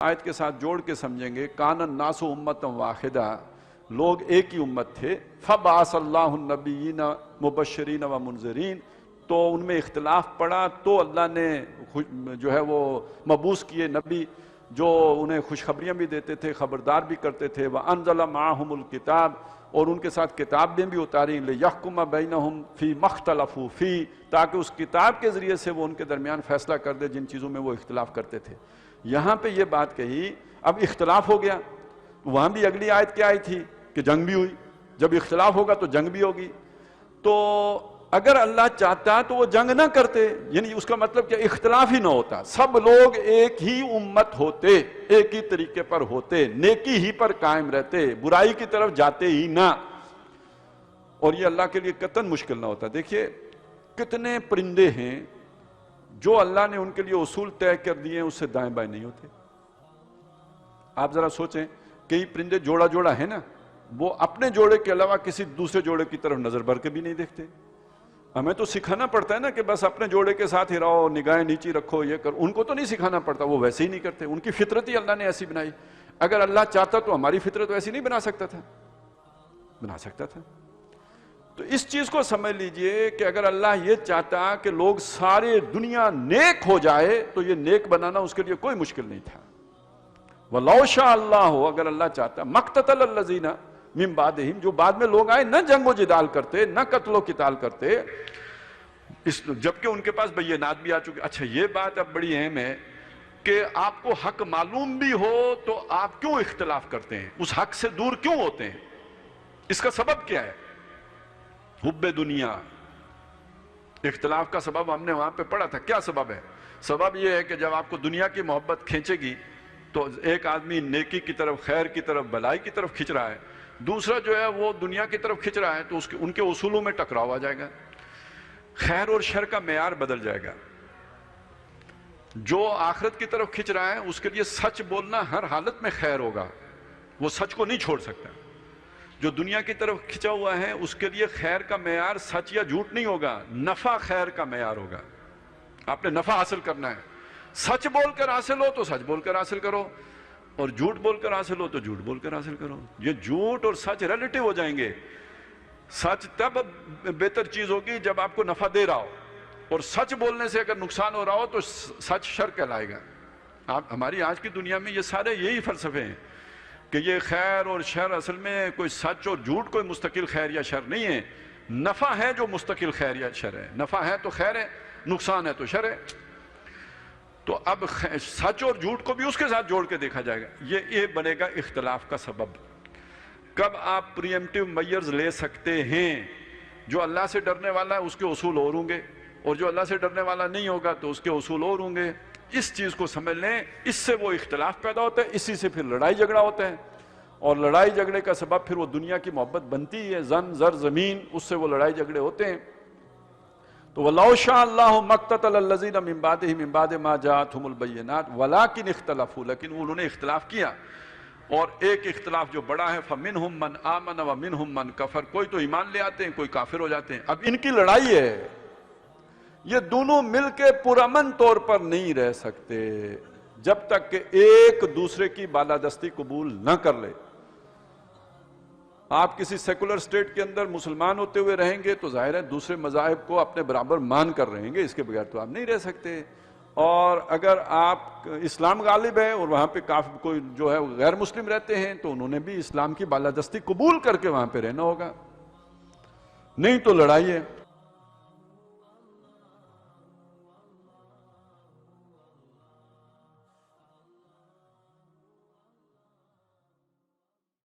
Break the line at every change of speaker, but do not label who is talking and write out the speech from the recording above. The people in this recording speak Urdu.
آیت کے ساتھ جوڑ کے سمجھیں گے، کان الناس امۃ واحدہ، لوگ ایک ہی امت تھے، فبعث اللہ النبیین مبشرین و منذرین، تو ان میں اختلاف پڑا تو اللہ نے جو ہے وہ مبعوث کیے نبی جو انہیں خوشخبریاں بھی دیتے تھے، خبردار بھی کرتے تھے، وَأَنزَلَ مَعَهُمُ الْكِتَابَ، اور ان کے ساتھ کتاب بھی اتاری، لِيَحْكُمَ بَيْنَهُمْ فِي مَا اخْتَلَفُوا فِيهِ، تاکہ اس کتاب کے ذریعے سے وہ ان کے درمیان فیصلہ کر دے جن چیزوں میں وہ اختلاف کرتے تھے۔ یہاں پہ یہ بات کہی، اب اختلاف ہو گیا، وہاں بھی اگلی آیت کیا آئی تھی کہ جنگ بھی ہوئی، جب اختلاف ہوگا تو جنگ بھی ہوگی، تو اگر اللہ چاہتا تو وہ جنگ نہ کرتے، یعنی اس کا مطلب کہ اختلاف ہی نہ ہوتا، سب لوگ ایک ہی امت ہوتے، ایک ہی طریقے پر ہوتے، نیکی ہی پر قائم رہتے، برائی کی طرف جاتے ہی نہ، اور یہ اللہ کے لیے قطعاً مشکل نہ ہوتا۔ دیکھیے کتنے پرندے ہیں جو اللہ نے ان کے لیے اصول طے کر دیے ہیں، اس سے دائیں بائیں نہیں ہوتے۔ آپ ذرا سوچیں، کئی پرندے جوڑا جوڑا ہے نا، وہ اپنے جوڑے کے علاوہ کسی دوسرے جوڑے کی طرف نظر بھر کے بھی نہیں دیکھتے۔ ہمیں تو سکھانا پڑتا ہے نا کہ بس اپنے جوڑے کے ساتھ ہی رہو، نگاہیں نیچی رکھو، یہ کرو، ان کو تو نہیں سکھانا پڑتا، وہ ویسے ہی نہیں کرتے، ان کی فطرت ہی اللہ نے ایسی بنائی۔ اگر اللہ چاہتا تو ہماری فطرت ویسی نہیں بنا سکتا تھا، بنا سکتا تھا۔ تو اس چیز کو سمجھ لیجئے کہ اگر اللہ یہ چاہتا کہ لوگ سارے دنیا نیک ہو جائے تو یہ نیک بنانا اس کے لیے کوئی مشکل نہیں تھا۔ وَلَوْ شَاءَ اللَّهُ، اگر اللہ چاہتا، مَقْتَتَلَ الَّذِينَ مِن بَعْدِهِمْ، جو بعد میں لوگ آئے نہ جنگ و جدال کرتے، نہ قتل و قتال کرتے، جبکہ ان کے پاس بینات بھی آ چکے۔ اچھا یہ بات اب بڑی اہم ہے کہ آپ کو حق معلوم بھی ہو تو آپ کیوں اختلاف کرتے ہیں، اس حق سے دور کیوں ہوتے ہیں، اس کا سبب کیا ہے؟ حب دنیا۔ اختلاف کا سبب ہم نے وہاں پہ پڑھا تھا، کیا سبب ہے؟ سبب یہ ہے کہ جب آپ کو دنیا کی محبت کھینچے گی تو ایک آدمی نیکی کی طرف، خیر کی طرف، بھلائی کی طرف کھنچ رہا ہے، دوسرا جو ہے وہ دنیا کی طرف کھنچ رہا ہے، تو ان کے اصولوں میں ٹکراؤ آ جائے گا، خیر اور شر کا معیار بدل جائے گا۔ جو آخرت کی طرف کھنچ رہا ہے اس کے لیے سچ بولنا ہر حالت میں خیر ہوگا، وہ سچ کو نہیں چھوڑ سکتا۔ جو دنیا کی طرف کھنچا ہوا ہے اس کے لیے خیر کا معیار سچ یا جھوٹ نہیں ہوگا، نفع خیر کا معیار ہوگا۔ آپ نے نفع حاصل کرنا ہے، سچ بول کر حاصل ہو تو سچ بول کر حاصل کرو، اور جھوٹ بول کر حاصل ہو تو جھوٹ بول کر حاصل کرو۔ یہ جھوٹ اور سچ ریلیٹو ہو جائیں گے۔ سچ تب بہتر چیز ہوگی جب آپ کو نفع دے رہا ہو، اور سچ بولنے سے اگر نقصان ہو رہا ہو تو سچ شر کہلائے گا۔ ہماری آج کی دنیا میں یہ سارے یہی فلسفے ہیں کہ یہ خیر اور شر اصل میں کوئی سچ اور جھوٹ کوئی مستقل خیر یا شر نہیں ہے، نفع ہے جو مستقل خیر یا شر ہے، نفع ہے تو خیر ہے، نقصان ہے تو شر ہے۔ تو اب سچ اور جھوٹ کو بھی اس کے ساتھ جوڑ کے دیکھا جائے گا، یہ بنے گا اختلاف کا سبب۔ کب آپ پریمپٹیو میئرز لے سکتے ہیں؟ جو اللہ سے ڈرنے والا ہے اس کے اصول اور ہوں گے، اور جو اللہ سے ڈرنے والا نہیں ہوگا تو اس کے اصول اور ہوں گے۔ اس چیز کو سمجھ لیں، اس سے وہ اختلاف پیدا ہوتا ہے، اسی سے پھر لڑائی جھگڑا ہوتا ہے، اور لڑائی جھگڑے کا سبب پھر وہ دنیا کی محبت بنتی ہے، زن زر زمین، اس سے وہ لڑائی جھگڑے ہوتے ہیں۔ تو وَلَوْ شَاءَ اللَّهُ مَا اقْتَتَلَ الَّذِينَ مِن بَعْدِهِم مِن بَعْدِ مَا جَاءَتْهُمُ الْبَيِّنَاتُ وَلَٰكِنِ اخْتَلَفُوا، لیکن انہوں نے اختلاف کیا، اور ایک اختلاف جو بڑا ہے فَمِنْهُم مَّنْ آمَنَ وَمِنْهُم مَّنْ كَفَرَ، کوئی تو ایمان لے آتے ہیں، کوئی کافر ہو جاتے ہیں۔ اب ان کی لڑائی ہے، یہ دونوں مل کے پرامن طور پر نہیں رہ سکتے جب تک کہ ایک دوسرے کی بالادستی قبول نہ کر لے۔ آپ کسی سیکولر سٹیٹ کے اندر مسلمان ہوتے ہوئے رہیں گے تو ظاہر ہے دوسرے مذاہب کو اپنے برابر مان کر رہیں گے، اس کے بغیر تو آپ نہیں رہ سکتے۔ اور اگر آپ اسلام غالب ہے اور وہاں پہ کوئی جو ہے غیر مسلم رہتے ہیں تو انہوں نے بھی اسلام کی بالادستی قبول کر کے وہاں پہ رہنا ہوگا، نہیں تو لڑائی ہے۔